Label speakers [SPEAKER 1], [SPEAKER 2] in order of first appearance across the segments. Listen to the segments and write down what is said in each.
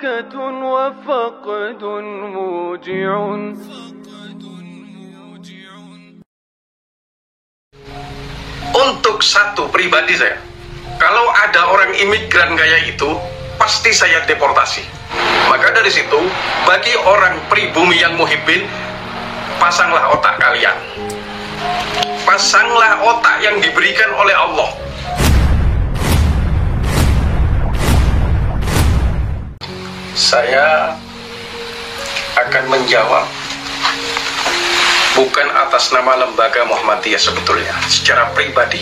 [SPEAKER 1] ضحكة وفقد موجع.
[SPEAKER 2] Untuk satu pribadi saya, kalau ada orang imigran kayak itu, pasti saya deportasi. Maka dari situ, bagi orang pribumi yang muhibbin, pasanglah otak kalian. Pasanglah otak yang diberikan oleh Allah. Saya akan menjawab bukan atas nama lembaga Muhammadiyah sebetulnya, secara pribadi.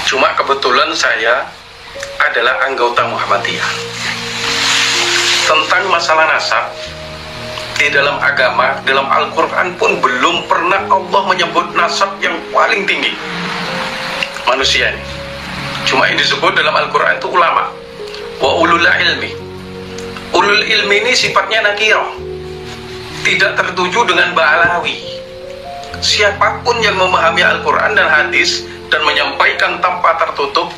[SPEAKER 2] Cuma kebetulan saya adalah anggota Muhammadiyah. Tentang masalah nasab, di dalam agama, dalam Al-Quran pun belum pernah Allah menyebut nasab yang paling tinggi manusia ini. Cuma yang disebut dalam Al-Quran itu ulama. Wa ulul ilmi. Ulul ilmi ini sifatnya nakirah, tidak tertuju dengan ba'alawi. Siapapun yang memahami Al-Quran dan hadis dan menyampaikan tanpa tertutup,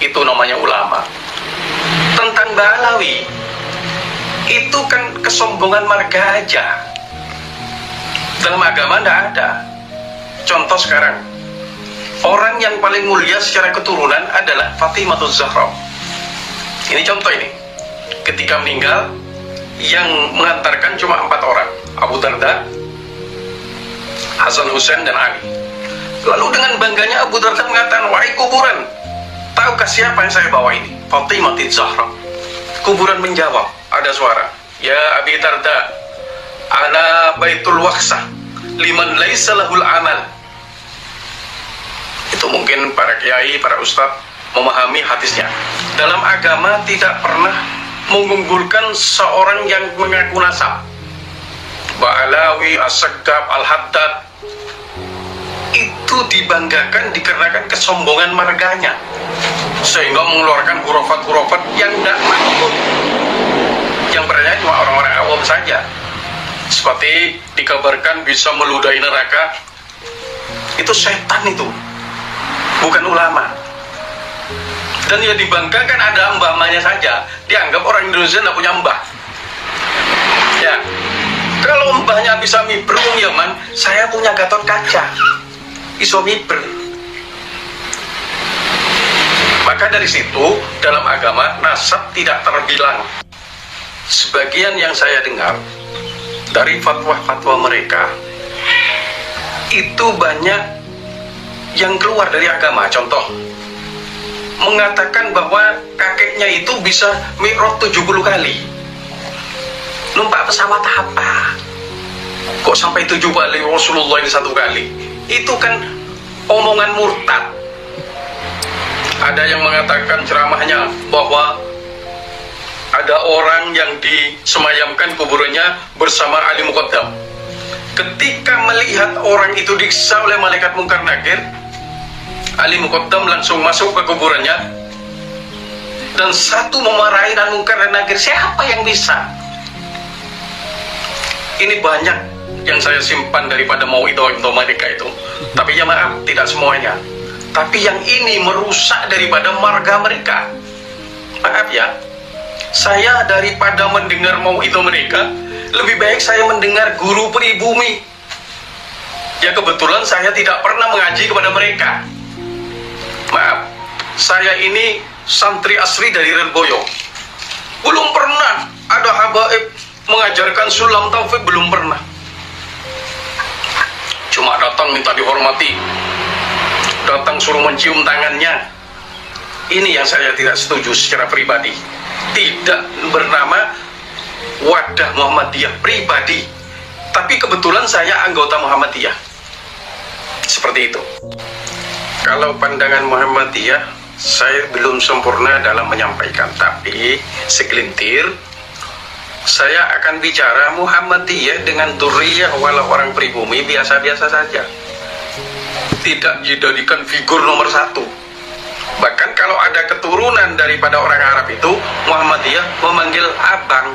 [SPEAKER 2] itu namanya ulama. Tentang ba'alawi, itu kan kesombongan marga aja. Dalam agama tidak ada. Contoh sekarang, orang yang paling mulia secara keturunan adalah Fatimatuz Zahra. Ini contoh ini. Ketika meninggal, yang mengantarkan cuma 4 orang, Abu Darda, Hasan Hussein dan Ali. Lalu dengan bangganya Abu Darda mengatakan, wahai kuburan, tahukah siapa yang saya bawa ini? Fatimatuz Zahra. Kuburan menjawab, ada suara, ya Abi Darda, ana baitul waqsah liman laisa lahul amal. Itu mungkin para kiai, para ustadz memahami hadisnya. Dalam agama tidak pernah mengunggulkan seorang yang mengaku nasab. Ba'alawi, As-Saggab, Al-Haddad, itu dibanggakan dikarenakan kesombongan marganya, sehingga mengeluarkan hurufat-hurufat yang tidak makmur, yang berarti cuma orang-orang awam saja. Seperti dikabarkan bisa meludahi neraka, itu setan, itu bukan ulama. Dan ya dibanggakan ada mbah-mbahnya saja, dianggap orang Indonesia tidak punya mbah. Ya, kalau mbahnya bisa miber wong Yaman, saya punya Gatot Kaca, iso miber. Maka dari situ dalam agama nasab tidak terbilang. Sebagian yang saya dengar dari fatwa-fatwa mereka itu banyak yang keluar dari agama. Contoh, mengatakan bahwa kakeknya itu bisa mi'raj 70 kali. Numpak pesawat apa? Kok sampai 7 kali Rasulullah ini 1 kali? Itu kan omongan murtad. Ada yang mengatakan ceramahnya bahwa ada orang yang disemayamkan kuburannya bersama Ali Muqaddam. Ketika melihat orang itu disiksa oleh malaikat Munkar Nakir, Ali Muqaddam langsung masuk ke kuburannya dan satu memarahi dan Munkar dan Nakir. Siapa yang bisa? Ini banyak yang saya simpan daripada mauidhah mereka itu. Tapi ya maaf, tidak semuanya. Tapi yang ini merusak daripada marga mereka. Maaf ya, saya daripada mendengar mauidhah mereka, lebih baik saya mendengar guru pribumi. Ya kebetulan saya tidak pernah mengaji kepada mereka. Maaf, saya ini santri asli dari Renboyo. Belum pernah ada habaib mengajarkan sulam taufik, belum pernah. Cuma datang minta dihormati, datang suruh mencium tangannya. Ini yang saya tidak setuju secara pribadi. Tidak bernama wadah Muhammadiyah pribadi, tapi kebetulan saya anggota Muhammadiyah. Seperti itu. Kalau pandangan Muhammadiyah, saya belum sempurna dalam menyampaikan, tapi segelintir saya akan bicara Muhammadiyah dengan duriyah walau orang pribumi biasa-biasa saja, tidak dijadikan figur nomor 1. Bahkan kalau ada keturunan daripada orang Arab itu, Muhammadiyah memanggil abang,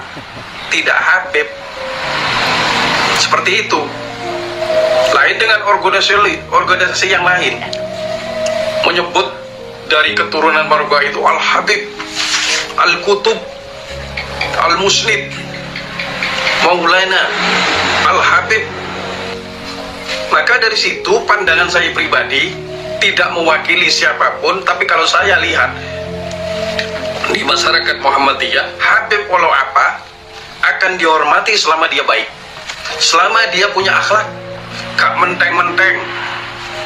[SPEAKER 2] tidak Habib. Seperti itu. Lain dengan organisasi yang lain, menyebut dari keturunan marga itu Al-Habib, Al-Kutub, Al-Musnid Maulana Al-Habib. Maka dari situ pandangan saya pribadi tidak mewakili siapapun, tapi kalau saya lihat di masyarakat Muhammadiyah, Habib walau apa akan dihormati selama dia baik, selama dia punya akhlak, gak menteng-menteng,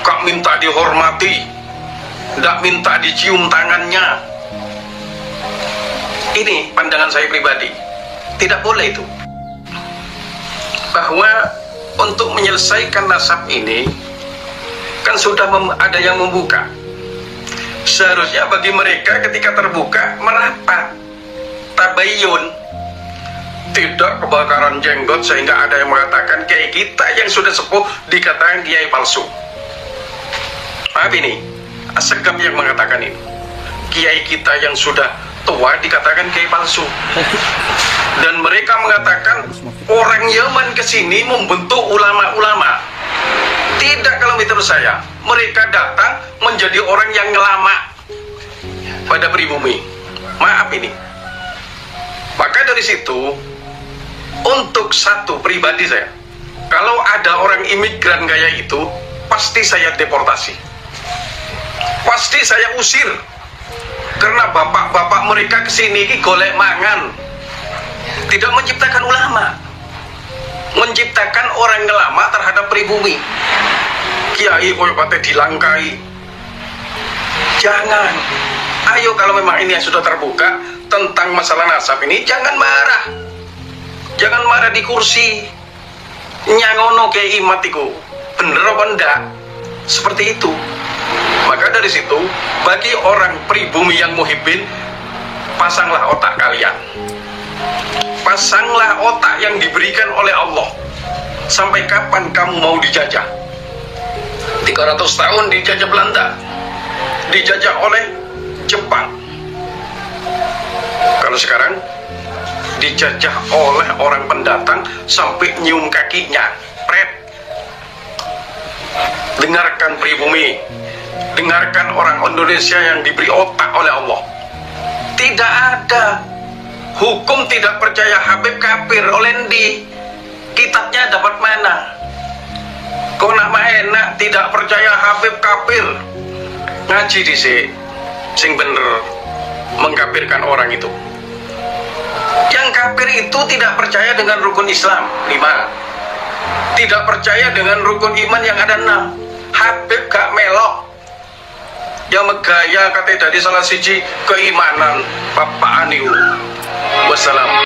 [SPEAKER 2] gak minta dihormati, gak minta dicium tangannya. Ini pandangan saya pribadi, tidak boleh itu. Bahwa untuk menyelesaikan nasab ini kan sudah ada yang membuka. Seharusnya bagi mereka ketika terbuka merapat, tabayyun, tidak kebakaran jenggot sehingga ada yang mengatakan kiai kita yang sudah sepuh dikatakan kiai palsu. Maaf, ini Asegaf yang mengatakan ini, kiai kita yang sudah tua dikatakan kiai palsu. Dan mereka mengatakan orang Yaman kesini membentuk ulama-ulama. Tidak, kalau menurut saya mereka datang menjadi orang yang ngelama pada pribumi. Maaf ini. Maka dari situ, untuk satu pribadi saya, kalau ada orang imigran kayak itu, pasti saya deportasi, pasti saya usir. Karena bapak-bapak mereka kesini ini golek mangan, tidak menciptakan ulama, menciptakan orang ngelama terhadap pribumi. Kiai koyo kate dilangkai. Jangan. Ayo, kalau memang ini yang sudah terbuka tentang masalah nasab ini, jangan marah. Jangan marah di kursi. Nyangono kayak imatiku. Bener apa enggak? Seperti itu. Maka dari situ, bagi orang pribumi yang muhibbin, pasanglah otak kalian. Pasanglah otak yang diberikan oleh Allah. Sampai kapan kamu mau dijajah? 300 tahun dijajah Belanda, dijajah oleh Jepang. Kalau sekarang dijajah oleh orang pendatang sampai nyium kakinya, pret. Dengarkan pribumi, dengarkan orang Indonesia yang diberi otak oleh Allah. Tidak ada hukum tidak percaya Habib kafir. Oleh ndi? Kitabnya dapat mana? Kau nak enak tidak percaya Habib kafir, ngaji dhisik sing bener mengkafirkan orang itu. Yang kafir itu tidak percaya dengan rukun Islam 5, tidak percaya dengan rukun iman yang ada 6. Habib gak melok, yang megaya kata dari salah siji keimanan bapak aniu. Wassalam.